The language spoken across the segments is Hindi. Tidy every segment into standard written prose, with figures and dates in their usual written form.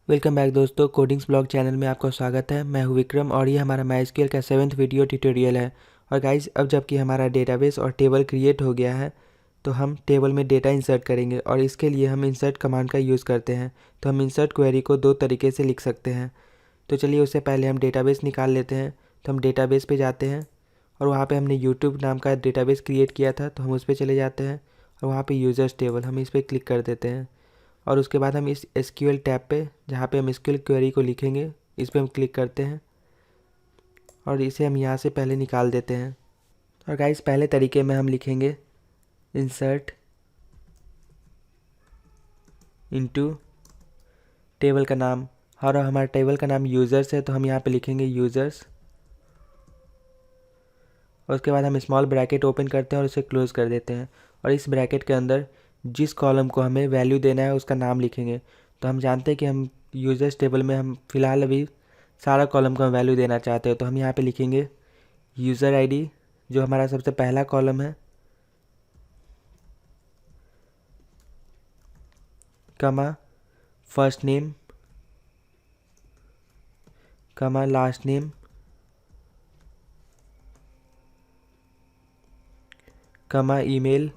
वेलकम बैक दोस्तों, कोडिंग्स ब्लॉग चैनल में आपका स्वागत है। मैं हूं विक्रम और ये हमारा माइस्क्यूएल का 7th वीडियो ट्यूटोरियल है। और गाइस, अब जबकि हमारा डेटाबेस और टेबल क्रिएट हो गया है तो हम टेबल में डेटा इंसर्ट करेंगे और इसके लिए हम इंसर्ट कमांड का यूज़ करते हैं। तो हम इंसर्ट क्वेरी को दो तरीके से लिख सकते हैं। तो चलिए, उससे पहले हम डेटाबेस निकाल लेते हैं। तो हम डेटाबेस पे जाते हैं और वहाँ पे हमने यूट्यूब नाम का डेटाबेस क्रिएट किया था, तो हम उस पर चले जाते हैं और वहाँ पे यूज़र्स टेबल हम इस पर क्लिक कर देते हैं। और उसके बाद हम इस एसक्यूएल टैब पे, जहाँ पे हम एसक्यूएल क्वेरी को लिखेंगे, इस पर हम क्लिक करते हैं और इसे हम यहाँ से पहले निकाल देते हैं। और गाइस, पहले तरीके में हम लिखेंगे इंसर्ट इनटू टेबल का नाम, और हमारा टेबल का नाम यूज़र्स है तो हम यहाँ पे लिखेंगे यूज़र्स। और उसके बाद हम स्मॉल ब्रैकेट ओपन करते हैं और उसे क्लोज़ कर देते हैं। और इस ब्रैकेट के अंदर जिस कॉलम को हमें वैल्यू देना है उसका नाम लिखेंगे। तो हम जानते हैं कि हम यूज़र्स टेबल में हम फ़िलहाल अभी सारा कॉलम को हम वैल्यू देना चाहते हैं, तो हम यहाँ पे लिखेंगे यूज़र आईडी, जो हमारा सबसे पहला कॉलम है, कमा फर्स्ट नेम, कमा लास्ट नेम, कमा ईमेल,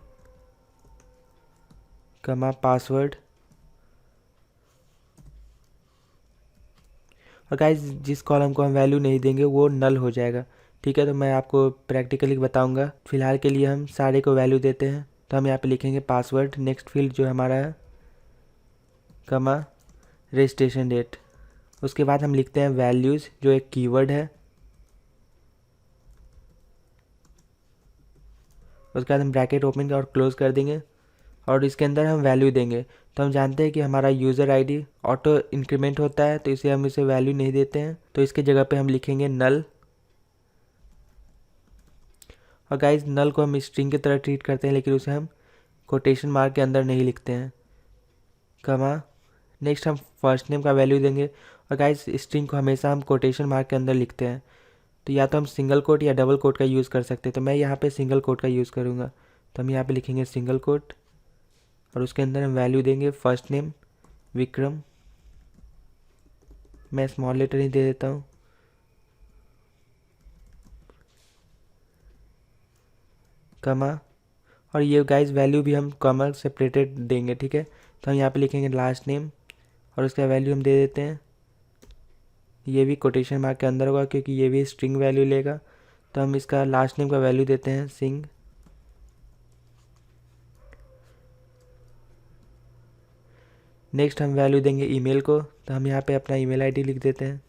कमा पासवर्ड। और गाइस, जिस कॉलम को हम वैल्यू नहीं देंगे वो नल हो जाएगा। ठीक है, तो मैं आपको प्रैक्टिकली बताऊंगा। फिलहाल के लिए हम सारे को वैल्यू देते हैं। तो हम यहाँ पे लिखेंगे पासवर्ड, नेक्स्ट फील्ड जो हमारा है, कमा रजिस्ट्रेशन डेट। उसके बाद हम लिखते हैं वैल्यूज़, जो एक कीवर्ड है। उसके बाद हम ब्रैकेट ओपन और क्लोज कर देंगे और इसके अंदर हम वैल्यू देंगे। तो हम जानते हैं कि हमारा यूज़र आईडी ऑटो इंक्रीमेंट होता है, तो इसे हम इसे वैल्यू नहीं देते हैं, तो इसके जगह पे हम लिखेंगे नल। और गाइस, नल को हम स्ट्रिंग की तरह ट्रीट करते हैं, लेकिन उसे हम कोटेशन मार्क के अंदर नहीं लिखते हैं, कमा। नेक्स्ट हम फर्स्ट नेम का वैल्यू देंगे। और गाइस, स्ट्रिंग को हमेशा हम कोटेशन मार्क के अंदर लिखते हैं, तो या तो हम सिंगल कोट या डबल कोट का यूज़ कर सकते हैं। तो मैं यहाँ पे सिंगल कोट का यूज़ करूँगा। तो हम यहाँ पे लिखेंगे सिंगल कोट और उसके अंदर हम वैल्यू देंगे फर्स्ट नेम विक्रम। मैं स्मॉल लेटर ही दे देता हूँ, कमा। और ये गाइस, वैल्यू भी हम कॉमा सेपरेटेड देंगे। ठीक है, तो हम यहाँ पे लिखेंगे लास्ट नेम और उसका वैल्यू हम दे देते हैं, ये भी कोटेशन मार्क के अंदर होगा क्योंकि ये भी स्ट्रिंग वैल्यू लेगा। तो हम इसका लास्ट नेम का वैल्यू देते हैं सिंह। नेक्स्ट हम वैल्यू देंगे ईमेल को, तो हम यहाँ पे अपना ईमेल आईडी लिख देते हैं।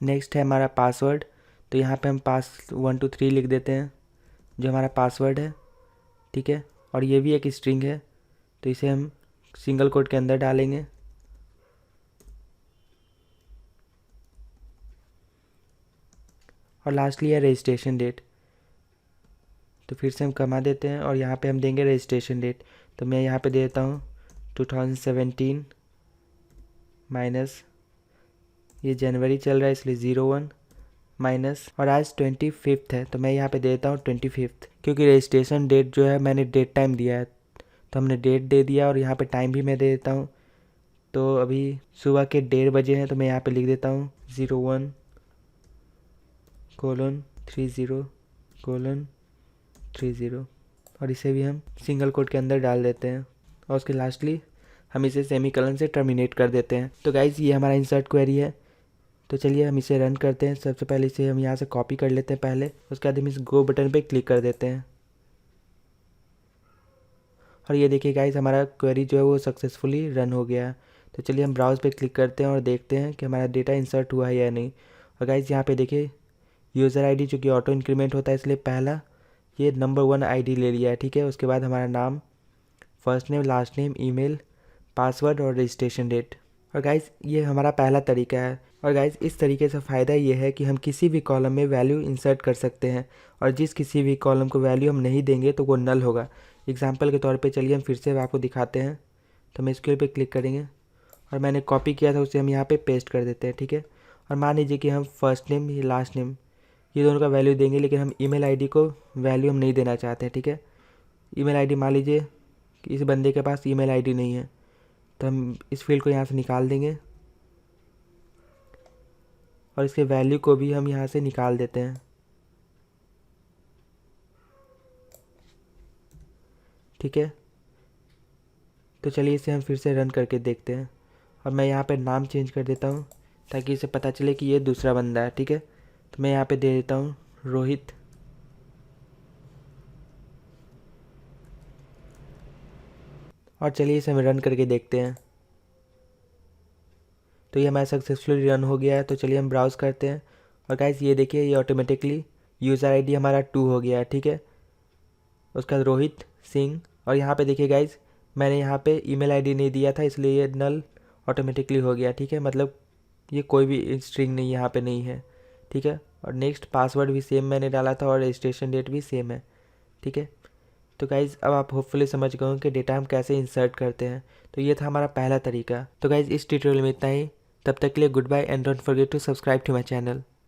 नेक्स्ट है हमारा पासवर्ड, तो यहाँ पे हम 1 2 3 लिख देते हैं, जो हमारा पासवर्ड है। ठीक है, और ये भी एक स्ट्रिंग है, तो इसे हम सिंगल कोट के अंदर डालेंगे। और लास्टली है रजिस्ट्रेशन डेट, तो फिर से हम कमा देते हैं और यहाँ पे हम देंगे रजिस्ट्रेशन डेट। तो मैं यहाँ पे दे देता हूँ 2017 माइनस, ये जनवरी चल रहा है इसलिए 01 माइनस, और आज 25 है तो मैं यहाँ पे दे देता हूँ 25, क्योंकि रजिस्ट्रेशन डेट जो है मैंने डेट टाइम दिया है, तो हमने डेट दे दिया और यहाँ पे टाइम भी मैं दे देता हूँ। तो अभी सुबह के 1:30 हैं, तो मैं यहाँ पे लिख देता हूँ 01:30:30, और इसे भी हम सिंगल कोट के अंदर डाल देते हैं और उसके लास्टली हम इसे सेमीकोलन से टर्मिनेट कर देते हैं। तो गाइज़, ये हमारा इंसर्ट क्वेरी है। तो चलिए हम इसे रन करते हैं। सबसे पहले इसे हम यहाँ से कॉपी कर लेते हैं पहले, उसके बाद हम इस गो बटन पे क्लिक कर देते हैं। और ये देखिए गाइस, हमारा क्वेरी जो है वो सक्सेसफुली रन हो गया। तो चलिए हम ब्राउज़ पे क्लिक करते हैं और देखते हैं कि हमारा डेटा इंसर्ट हुआ है या नहीं। और गाइस, यहाँ पे देखिए यूज़र आईडी जो कि ऑटो इंक्रीमेंट होता है, इसलिए पहला ये नंबर 1 आईडी ले लिया है। ठीक है, उसके बाद हमारा नाम, first name, last name, email, password और रजिस्ट्रेशन डेट। और गाइस, ये हमारा पहला तरीका है। और गाइस, इस तरीके से फ़ायदा ये है कि हम किसी भी कॉलम में वैल्यू इंसर्ट कर सकते हैं, और जिस किसी भी कॉलम को वैल्यू हम नहीं देंगे तो वो नल होगा। एग्जाम्पल के तौर पे चलिए हम फिर से आपको दिखाते हैं। तो हम स्क्रीन पे क्लिक करेंगे और मैंने कॉपी किया था उसे हम यहाँ पे पेस्ट कर देते हैं। ठीक है, और मान लीजिए कि हम फर्स्ट नेम या लास्ट नेम ये दोनों का वैल्यू देंगे, लेकिन हम ईमेल आईडी को वैल्यू हम नहीं देना चाहते हैं, ठीक है। ईमेल आईडी मान लीजिए कि इस बंदे के पास ईमेल आईडी नहीं है, तो हम इस फील्ड को यहाँ से निकाल देंगे और इसके वैल्यू को भी हम यहाँ से निकाल देते हैं, ठीक है। तो चलिए इसे हम फिर से रन करके देखते हैं और मैं यहाँ पे नाम चेंज कर देता हूँ ताकि इसे पता चले कि ये दूसरा बंदा है, ठीक है। तो मैं यहाँ पे दे देता हूँ रोहित, और चलिए इसे हम रन करके देखते हैं। तो ये हमारा सक्सेसफुली रन हो गया है। तो चलिए हम ब्राउज़ करते हैं और गाइस ये देखिए ये ऑटोमेटिकली यूज़र आईडी हमारा 2 हो गया है, ठीक है। उसका रोहित सिंह, और यहाँ पे देखिए गाइस मैंने यहाँ पे ईमेल आईडी नहीं दिया था, इसलिए ये नल ऑटोमेटिकली हो गया, ठीक है। मतलब ये कोई भी स्ट्रिंग नहीं यहाँ पे नहीं है, ठीक है। और नेक्स्ट पासवर्ड भी सेम मैंने डाला था और रजिस्ट्रेशन डेट भी सेम है, ठीक है। तो गाइज़ अब आप होपफुली समझ गए होंगे कि डेटा हम कैसे इंसर्ट करते हैं। तो ये था हमारा पहला तरीका। तो गाइज़ इस ट्यूटोरियल में इतना ही। तब तक के लिए goodbye and don't forget to subscribe to my channel.